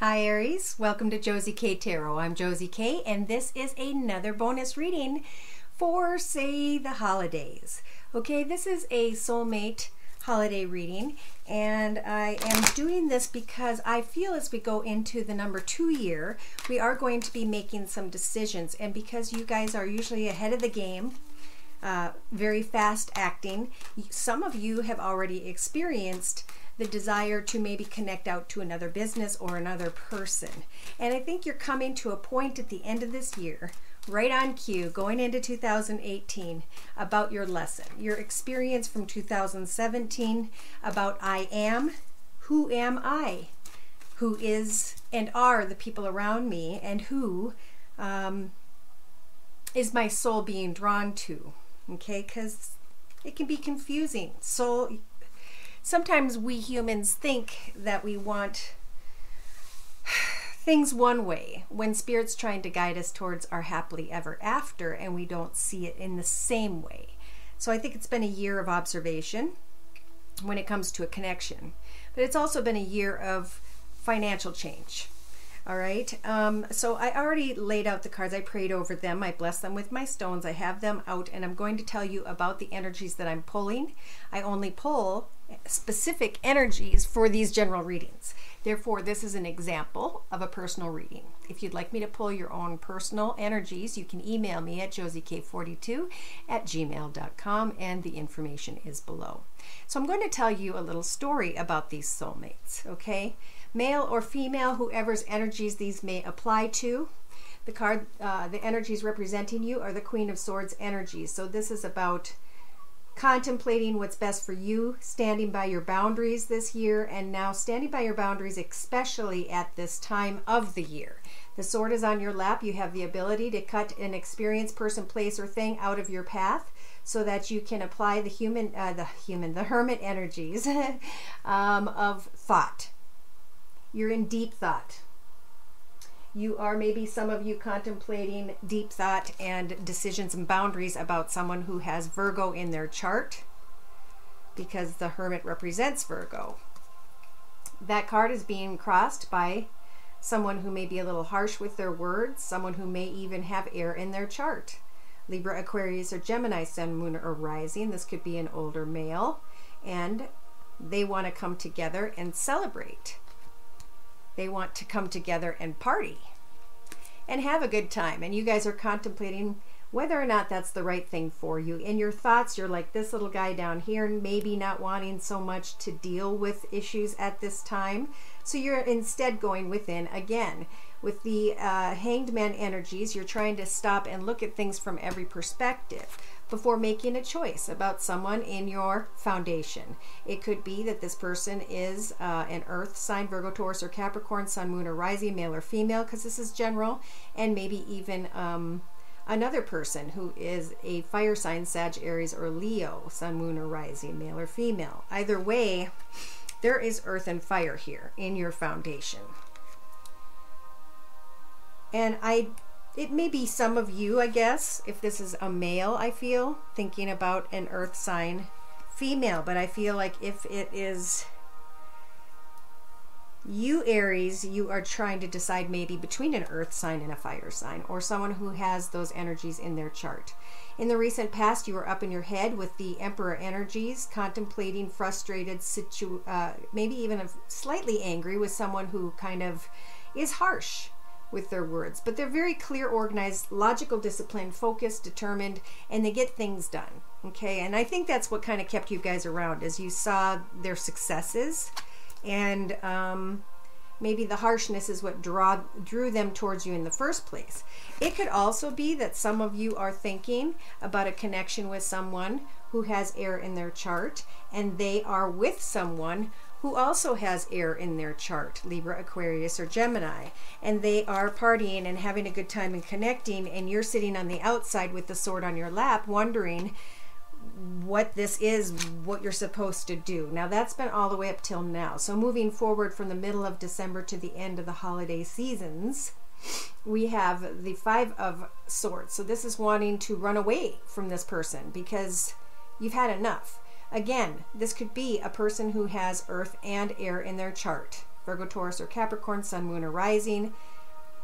Hi Aries, welcome to Josie K Tarot. I'm Josie K and this is another bonus reading for, say, the holidays. Okay, this is a soulmate holiday reading and I am doing this because I feel as we go into the number 2 year, we are going to be making some decisions, and because you guys are usually ahead of the game, very fast acting, some of you have already experienced the desire to maybe connect out to another business or another person. And I think you're coming to a point at the end of this year, right on cue, going into 2018, about your lesson, your experience from 2017 about I am, who am I, who is and are the people around me, and who is my soul being drawn to. Okay, because it can be confusing. Soul. Sometimes we humans think that we want things one way when Spirit's trying to guide us towards our happily ever after, and we don't see it in the same way. So I think it's been a year of observation when it comes to a connection, but it's also been a year of financial change. All right, so I already laid out the cards. I prayed over them. I blessed them with my stones. I have them out, and I'm going to tell you about the energies that I'm pulling. I only pull specific energies for these general readings. Therefore, this is an example of a personal reading. If you'd like me to pull your own personal energies, you can email me at josiek42@gmail.com, and the information is below. So I'm going to tell you a little story about these soulmates, okay? Male or female, whoever's energies these may apply to. The card, the energies representing you are the Queen of Swords energies. So this is about contemplating what's best for you, standing by your boundaries this year, and now standing by your boundaries especially at this time of the year. The sword is on your lap. You have the ability to cut an experienced person, place, or thing out of your path so that you can apply the hermit energies of thought. You're in deep thought. You are, maybe some of you, contemplating deep thought and decisions and boundaries about someone who has Virgo in their chart, because the Hermit represents Virgo. That card is being crossed by someone who may be a little harsh with their words, someone who may even have air in their chart. Libra, Aquarius, or Gemini, Sun, Moon, or Rising. This could be an older male, and they want to come together and celebrate. They want to come together and party and have a good time. And you guys are contemplating whether or not that's the right thing for you. In your thoughts, you're like this little guy down here, maybe not wanting so much to deal with issues at this time. So you're instead going within again. With the Hanged Man energies, you're trying to stop and look at things from every perspective before making a choice about someone in your foundation. It could be that this person is an earth sign, Virgo, Taurus, or Capricorn, Sun, Moon, or Rising, male or female, because this is general, and maybe even another person who is a fire sign, Sag, Aries, or Leo, Sun, Moon, or Rising, male or female. Either way, there is earth and fire here in your foundation. And it may be some of you, I guess, if this is a male, I feel, thinking about an earth sign female. But I feel like if it is you, Aries, you are trying to decide maybe between an earth sign and a fire sign, or someone who has those energies in their chart. In the recent past, you were up in your head with the Emperor energies, contemplating, frustrated, maybe even slightly angry with someone who kind of is harsh with their words, but they're very clear, organized, logical, disciplined, focused, determined, and they get things done. Okay, and I think that's what kind of kept you guys around, as you saw their successes, and maybe the harshness is what drew them towards you in the first place. It could also be that some of you are thinking about a connection with someone who has air in their chart, and they are with someone who also has air in their chart, Libra, Aquarius, or Gemini, and they are partying and having a good time and connecting, and you're sitting on the outside with the sword on your lap wondering what this is, what you're supposed to do. Now that's been all the way up till now. So moving forward from the middle of December to the end of the holiday seasons, we have the Five of Swords. So this is wanting to run away from this person because you've had enough. Again, this could be a person who has earth and air in their chart. Virgo, Taurus, or Capricorn, Sun, Moon, or Rising,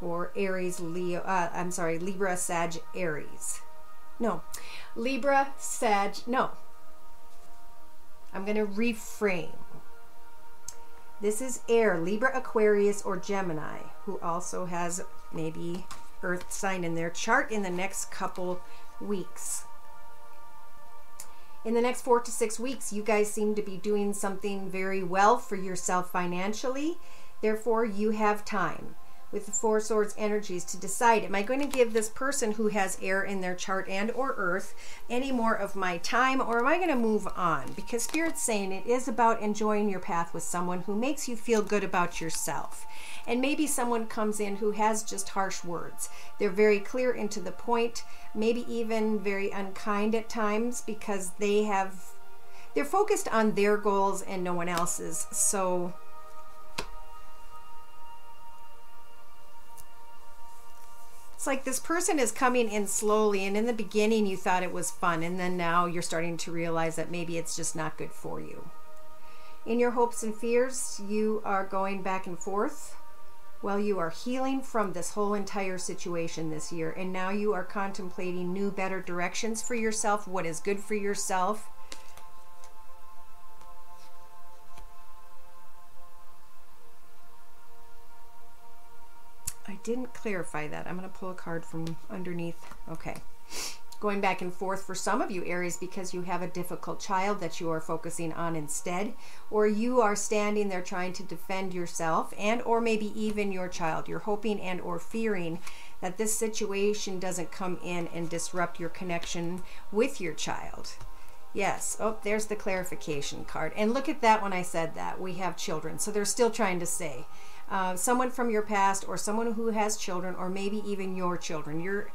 or Aries, Leo, Libra, Sag, Aries. No, Libra, Sag, no. I'm going to reframe. This is air, Libra, Aquarius, or Gemini, who also has maybe Earth sign in their chart in the next couple weeks. In the next 4 to 6 weeks, you guys seem to be doing something very well for yourself financially. Therefore, you have time with the Four Swords energies to decide, am I going to give this person who has air in their chart and or earth any more of my time, or am I going to move on? Because Spirit's saying it is about enjoying your path with someone who makes you feel good about yourself. And maybe someone comes in who has just harsh words. They're very clear and to the point, maybe even very unkind at times, because they're focused on their goals and no one else's. So it's like this person is coming in slowly, and in the beginning you thought it was fun, and then now you're starting to realize that maybe it's just not good for you. In your hopes and fears, you are going back and forth. Well, you are healing from this whole entire situation this year, and now you are contemplating new, better directions for yourself, what is good for yourself. I didn't clarify that. I'm going to pull a card from underneath. Okay. Going back and forth for some of you, Aries, because you have a difficult child that you are focusing on instead, or you are standing there trying to defend yourself and or maybe even your child. You're hoping and or fearing that this situation doesn't come in and disrupt your connection with your child. Yes. Oh, there's the clarification card. And look at that when I said that. We have children. So they're still trying to say someone from your past, or someone who has children, or maybe even your children. You're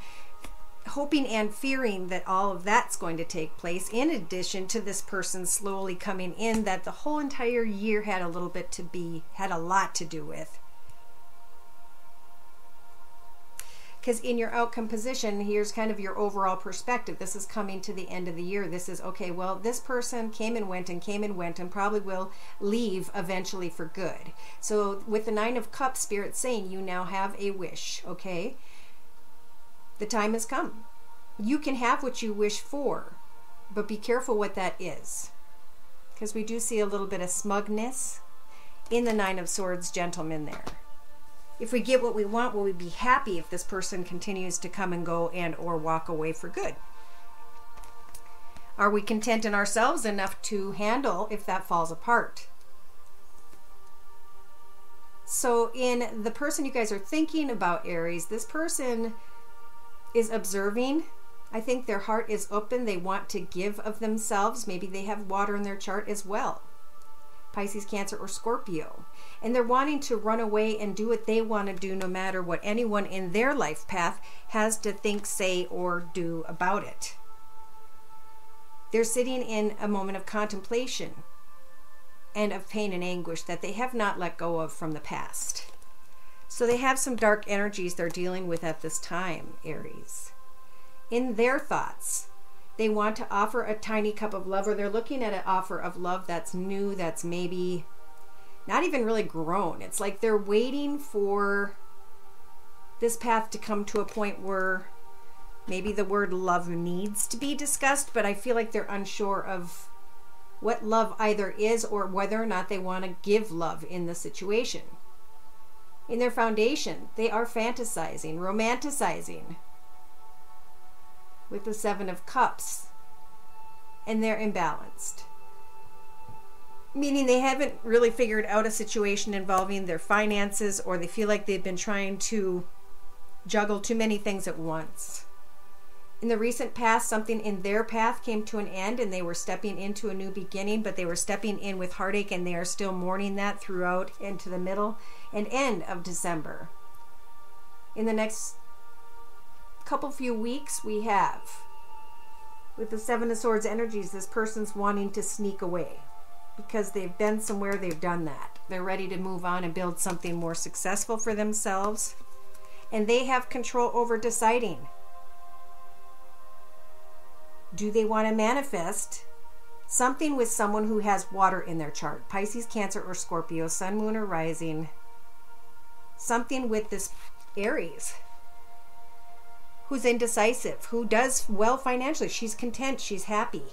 hoping and fearing that all of that's going to take place, in addition to this person slowly coming in that the whole entire year had a lot to do with. Because in your outcome position, here's kind of your overall perspective. This is coming to the end of the year. This is, okay, well, this person came and went and probably will leave eventually for good. So with the Nine of Cups, Spirit saying you now have a wish, okay? The time has come. You can have what you wish for, but be careful what that is. Because we do see a little bit of smugness in the Nine of Swords gentleman there. If we get what we want, will we be happy if this person continues to come and go and or walk away for good? Are we content in ourselves enough to handle if that falls apart? So in the person you guys are thinking about, Aries, this person is observing. I think their heart is open. They want to give of themselves. Maybe they have water in their chart as well. Pisces, Cancer, or Scorpio. And they're wanting to run away and do what they want to do, no matter what anyone in their life path has to think, say, or do about it. They're sitting in a moment of contemplation and of pain and anguish that they have not let go of from the past. So they have some dark energies they're dealing with at this time, Aries. In their thoughts, they want to offer a tiny cup of love, or they're looking at an offer of love that's new, that's maybe not even really grown. It's like they're waiting for this path to come to a point where maybe the word love needs to be discussed, but I feel like they're unsure of what love either is or whether or not they want to give love in the situation. In their foundation, they are fantasizing, romanticizing with the Seven of Cups, and they're imbalanced. Meaning they haven't really figured out a situation involving their finances, or they feel like they've been trying to juggle too many things at once. In the recent past, something in their path came to an end and they were stepping into a new beginning, but they were stepping in with heartache, and they are still mourning that throughout into the middle and end of December. In the next few weeks, we have, with the Seven of Swords energies, this person's wanting to sneak away because they've been somewhere, they've done that. They're ready to move on and build something more successful for themselves, and they have control over deciding. Do they want to manifest Something with someone who has water in their chart. Pisces, Cancer, or Scorpio, Sun, Moon, or Rising. Something with this Aries, who's indecisive, who does well financially. She's content, she's happy.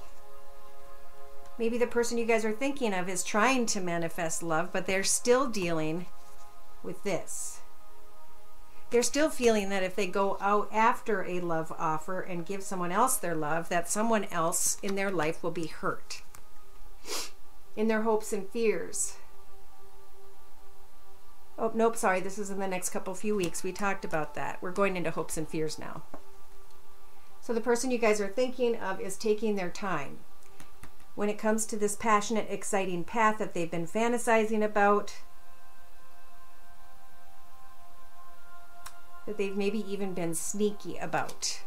Maybe the person you guys are thinking of is trying to manifest love, but they're still dealing with this. They're still feeling that if they go out after a love offer and give someone else their love, that someone else in their life will be hurt in their hopes and fears. Oh, nope, sorry, this is in the next few weeks. We talked about that. We're going into hopes and fears now. So the person you guys are thinking of is taking their time. When it comes to this passionate, exciting path that they've been fantasizing about, that they've maybe even been sneaky about.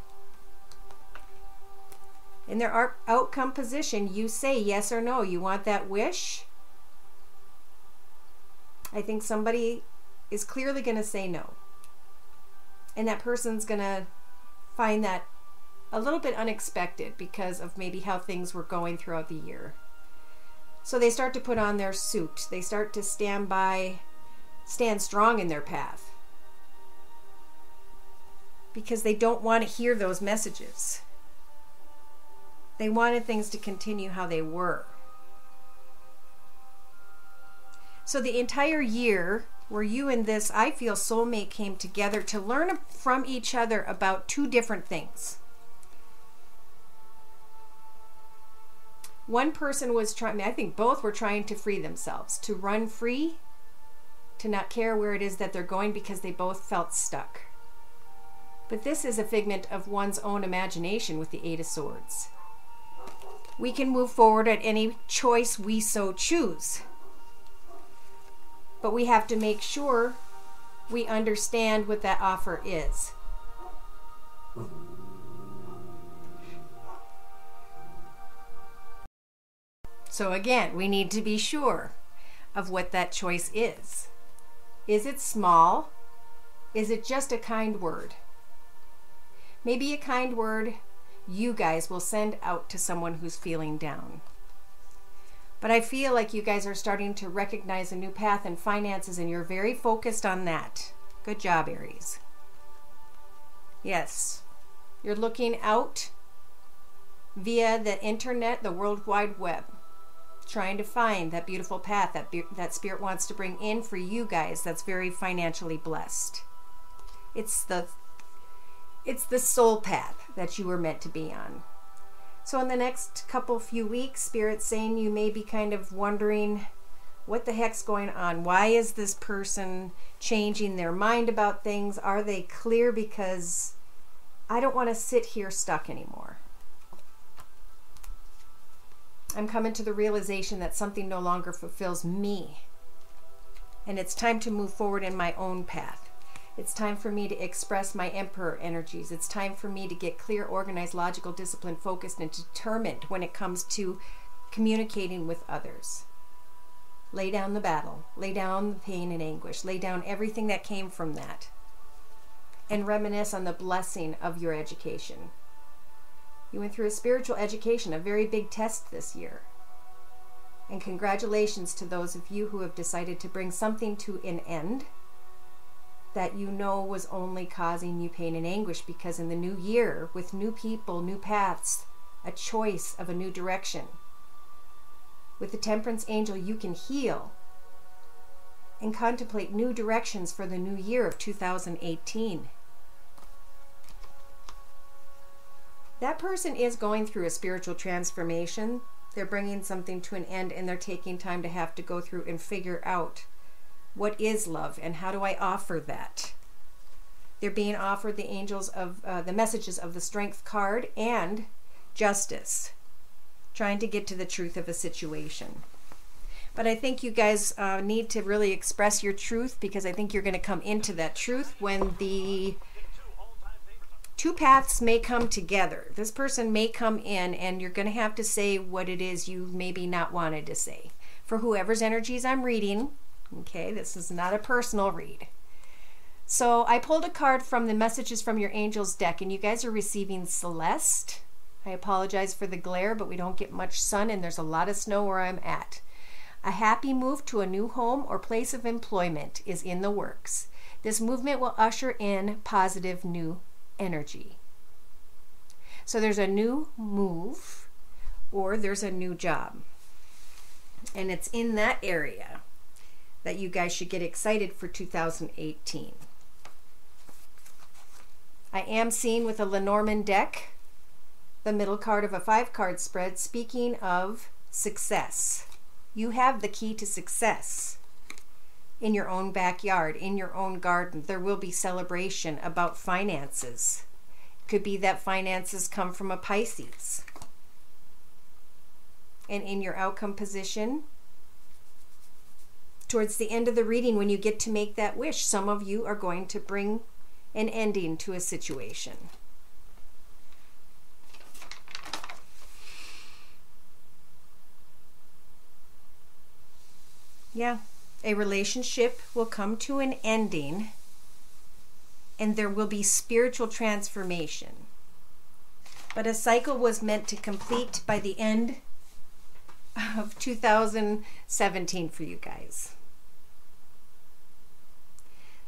In their outcome position, you say yes or no. You want that wish? I think somebody is clearly going to say no. And that person's going to find that a little bit unexpected because of maybe how things were going throughout the year. So they start to put on their suit. They start to stand strong in their path. Because they don't want to hear those messages. They wanted things to continue how they were. So the entire year where you and this, I feel, soulmate came together to learn from each other about two different things. One person was trying, I think both were trying to free themselves, to run free, to not care where it is that they're going because they both felt stuck. But this is a figment of one's own imagination with the Eight of Swords. We can move forward at any choice we so choose. But we have to make sure we understand what that offer is. So again, we need to be sure of what that choice is. Is it small? Is it just a kind word? Maybe a kind word you guys will send out to someone who's feeling down. But I feel like you guys are starting to recognize a new path in finances, and you're very focused on that. Good job, Aries. Yes, you're looking out via the internet, the World Wide Web, trying to find that beautiful path that Spirit wants to bring in for you guys that's very financially blessed. It's the soul path that you were meant to be on. So in the next few weeks, Spirit's saying you may be kind of wondering what the heck's going on. Why is this person changing their mind about things? Are they clear? Because I don't want to sit here stuck anymore. I'm coming to the realization that something no longer fulfills me. And it's time to move forward in my own path. It's time for me to express my Emperor energies. It's time for me to get clear, organized, logical, disciplined, focused, and determined when it comes to communicating with others. Lay down the battle. Lay down the pain and anguish. Lay down everything that came from that. And reminisce on the blessing of your education. You went through a spiritual education, a very big test this year. And congratulations to those of you who have decided to bring something to an end that you know was only causing you pain and anguish, because in the new year, with new people, new paths, a choice of a new direction, with the Temperance Angel, you can heal and contemplate new directions for the new year of 2018. That person is going through a spiritual transformation. They're bringing something to an end, and they're taking time to have to go through and figure out what is love and how do I offer that. They're being offered the angels of the messages of the Strength card and Justice, trying to get to the truth of a situation. But I think you guys need to really express your truth, because I think you're going to come into that truth when the two paths may come together. This person may come in and you're going to have to say what it is you maybe not wanted to say. For whoever's energies I'm reading, okay, this is not a personal read. So I pulled a card from the Messages from Your Angels deck, and you guys are receiving Celeste, I apologize for the glare, but we don't get much sun and there's a lot of snow where I'm at. A happy move to a new home or place of employment is in the works. This movement will usher in positive new energy. So there's a new move or there's a new job. And it's in that area that you guys should get excited for 2018. I am seeing with a Lenormand deck, the middle card of a 5-card spread, speaking of success. You have the key to success in your own backyard, in your own garden. There will be celebration about finances. It could be that finances come from a Pisces. And in your outcome position, towards the end of the reading, when you get to make that wish, some of you are going to bring an ending to a situation. Yeah, a relationship will come to an ending and there will be spiritual transformation. But a cycle was meant to complete by the end of 2017 for you guys.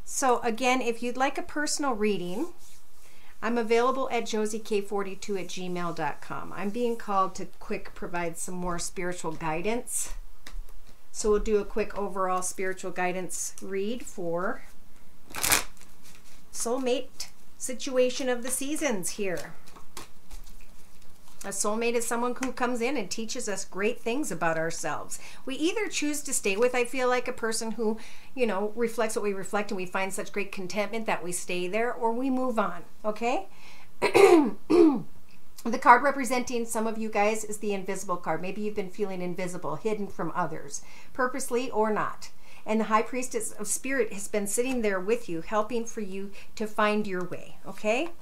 So again, if you'd like a personal reading, I'm available at josiek42@gmail.com. I'm being called to quick provide some more spiritual guidance. So we'll do a quick overall spiritual guidance read for soulmate situation of the seasons here. A soulmate is someone who comes in and teaches us great things about ourselves. We either choose to stay with, I feel like, a person who, you know, reflects what we reflect and we find such great contentment that we stay there, or we move on, okay? The card representing some of you guys is the invisible card. Maybe you've been feeling invisible, hidden from others, purposely or not. And the High Priestess of Spirit has been sitting there with you, helping for you to find your way, okay?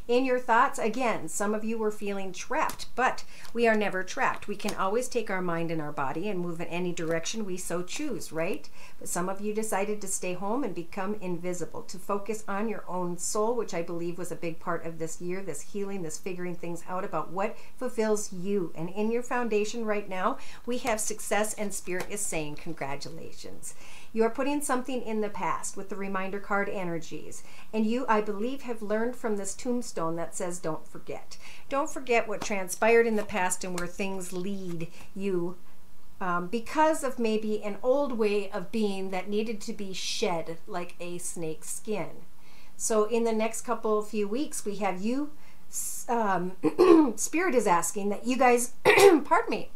In your thoughts, again, some of you were feeling trapped, but we are never trapped. We can always take our mind and our body and move in any direction we so choose, right? But some of you decided to stay home and become invisible, to focus on your own soul, which I believe was a big part of this year, this healing, this figuring things out about what fulfills you. And in your foundation right now, we have success, and Spirit is saying congratulations. You are putting something in the past with the reminder card energies. And you, I believe, have learned from this tombstone that says don't forget. Don't forget what transpired in the past and where things lead you because of maybe an old way of being that needed to be shed like a snake's skin. So in the next few weeks, we have you, Spirit is asking that you guys, pardon me,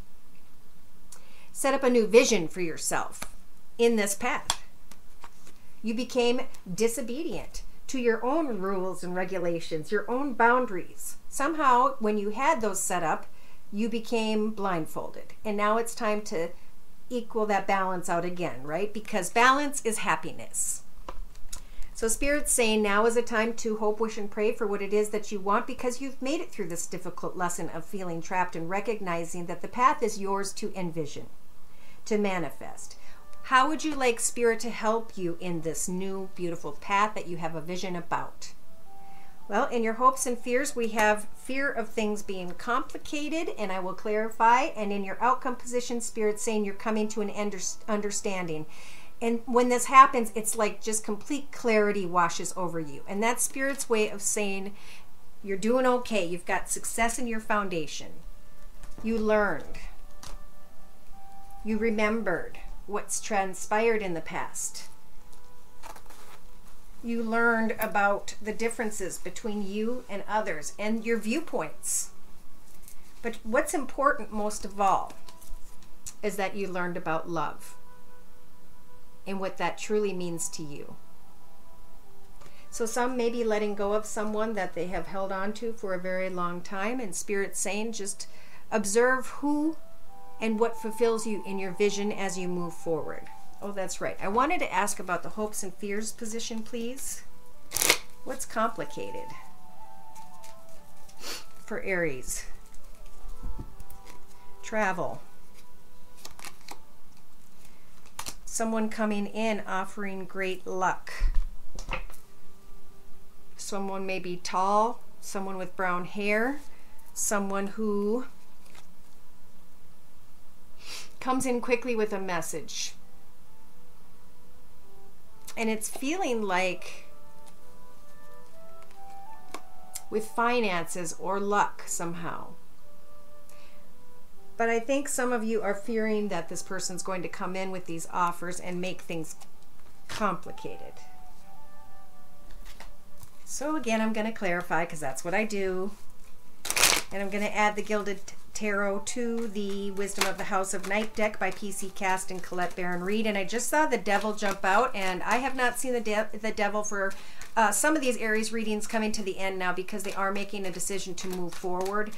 set up a new vision for yourself in this path. You became disobedient to your own rules and regulations, your own boundaries. Somehow, when you had those set up, you became blindfolded. And now it's time to equal that balance out again, right? Because balance is happiness. So Spirit's saying now is a time to hope, wish, and pray for what it is that you want, because you've made it through this difficult lesson of feeling trapped and recognizing that the path is yours to envision, to manifest. How would you like Spirit to help you in this new, beautiful path that you have a vision about? Well, in your hopes and fears, we have fear of things being complicated, and I will clarify. And in your outcome position, Spirit saying you're coming to an understanding. And when this happens, it's like just complete clarity washes over you. And that's Spirit's way of saying you're doing okay. You've got success in your foundation. You learned. You remembered what's transpired in the past. You learned about the differences between you and others and your viewpoints. But what's important most of all is that you learned about love and what that truly means to you. So some may be letting go of someone that they have held on to for a very long time, and Spirit's saying just observe who and what fulfills you in your vision as you move forward. Oh, that's right. I wanted to ask about the hopes and fears position, please. What's complicated for Aries? Travel. Someone coming in offering great luck. Someone may be tall, someone with brown hair, someone who comes in quickly with a message. And it's feeling like with finances or luck somehow. But I think some of you are fearing that this person's going to come in with these offers and make things complicated. So again, I'm going to clarify because that's what I do. And I'm going to add the Gilded Tarot to the Wisdom of the House of Night deck by PC Cast and Colette Baron Reed. And I just saw the Devil jump out, and I have not seen the Devil for some of these Aries readings coming to the end now, because they are making a decision to move forward.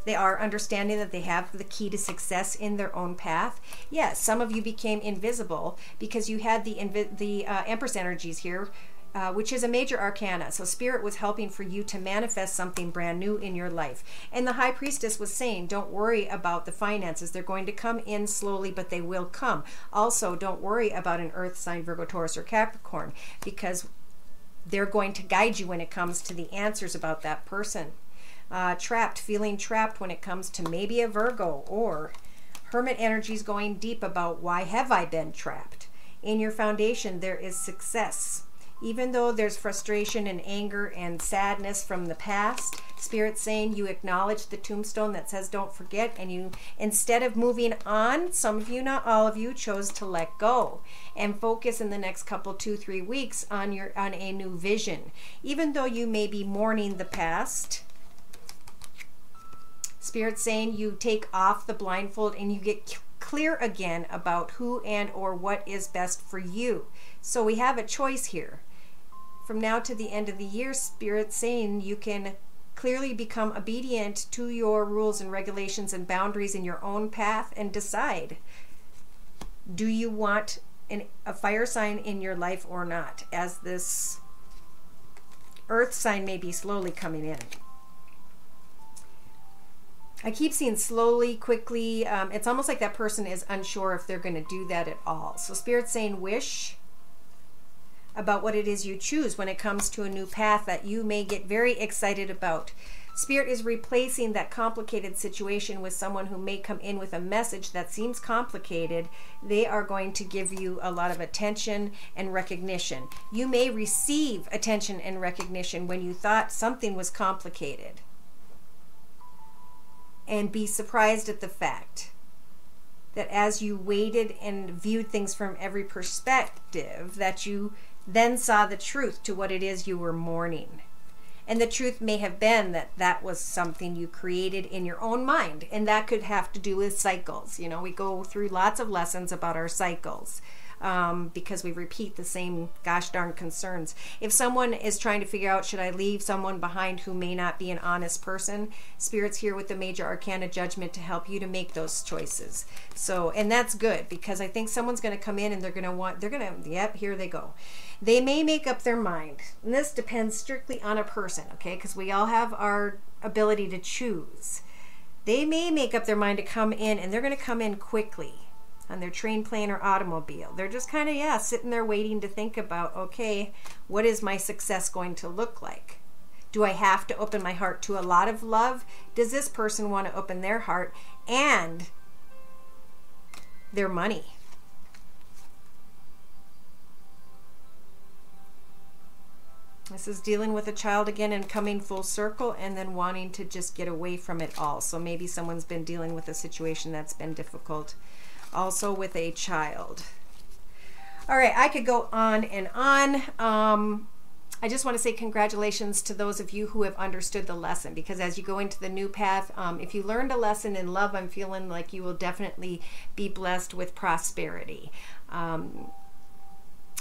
They are understanding that they have the key to success in their own path. Yes, some of you became invisible because you had the Empress energies here, which is a major arcana. So Spirit was helping for you to manifest something brand new in your life. And the High Priestess was saying, don't worry about the finances. They're going to come in slowly, but they will come. Also, don't worry about an Earth sign, Virgo, Taurus, or Capricorn, because they're going to guide you when it comes to the answers about that person. Trapped, feeling trapped when it comes to maybe a Virgo, or Hermit energies going deep about why have I been trapped. In your foundation, there is success. Even though there's frustration and anger and sadness from the past, Spirit's saying you acknowledge the tombstone that says don't forget, and you, instead of moving on, some of you, not all of you, chose to let go and focus in the next couple, 2-3 weeks on a new vision. Even though you may be mourning the past, Spirit's saying you take off the blindfold and you get clear again about who and or what is best for you. So we have a choice here. From now to the end of the year, Spirit's saying you can clearly become obedient to your rules and regulations and boundaries in your own path and decide, do you want a fire sign in your life or not, as this Earth sign may be slowly coming in. I keep seeing slowly, quickly. It's almost like that person is unsure if they're going to do that at all. So Spirit's saying wish about what it is you choose when it comes to a new path that you may get very excited about. Spirit is replacing that complicated situation with someone who may come in with a message that seems complicated. They are going to give you a lot of attention and recognition. You may receive attention and recognition when you thought something was complicated, and be surprised at the fact that as you waited and viewed things from every perspective, that you then saw the truth to what it is you were mourning. And the truth may have been that that was something you created in your own mind, and that could have to do with cycles. You know, we go through lots of lessons about our cycles. Because we repeat the same gosh darn concerns. If someone is trying to figure out, should I leave someone behind who may not be an honest person, Spirit's here with the Major Arcana Judgment to help you to make those choices. So, and that's good, because I think someone's going to come in and yep, here they go. They may make up their mind. And this depends strictly on a person, okay? Because we all have our ability to choose. They may make up their mind to come in, and they're going to come in quickly on their train, plane, or automobile. They're just kind of, sitting there waiting to think about, okay, what is my success going to look like? Do I have to open my heart to a lot of love? Does this person want to open their heart and their money? This is dealing with a child again and coming full circle, and then wanting to just get away from it all. So maybe someone's been dealing with a situation that's been difficult. Also with a child. All right, I could go on and on. I just want to say congratulations to those of you who have understood the lesson, because as you go into the new path, if you learned a lesson in love, I'm feeling like you will definitely be blessed with prosperity.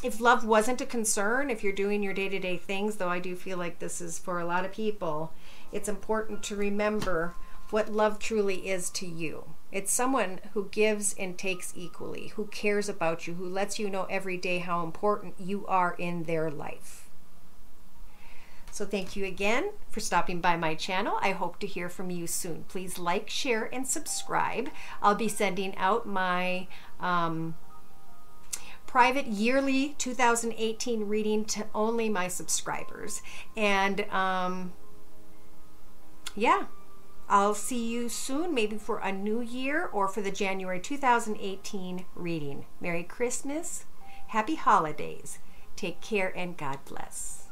If love wasn't a concern, if you're doing your day-to-day things, though I do feel like this is for a lot of people, it's important to remember what love truly is to you. It's someone who gives and takes equally, who cares about you, who lets you know every day how important you are in their life. So thank you again for stopping by my channel. I hope to hear from you soon. Please like, share, and subscribe. I'll be sending out my private yearly 2018 reading to only my subscribers. And yeah. I'll see you soon, maybe for a new year or for the January 2018 reading. Merry Christmas. Happy holidays. Take care and God bless.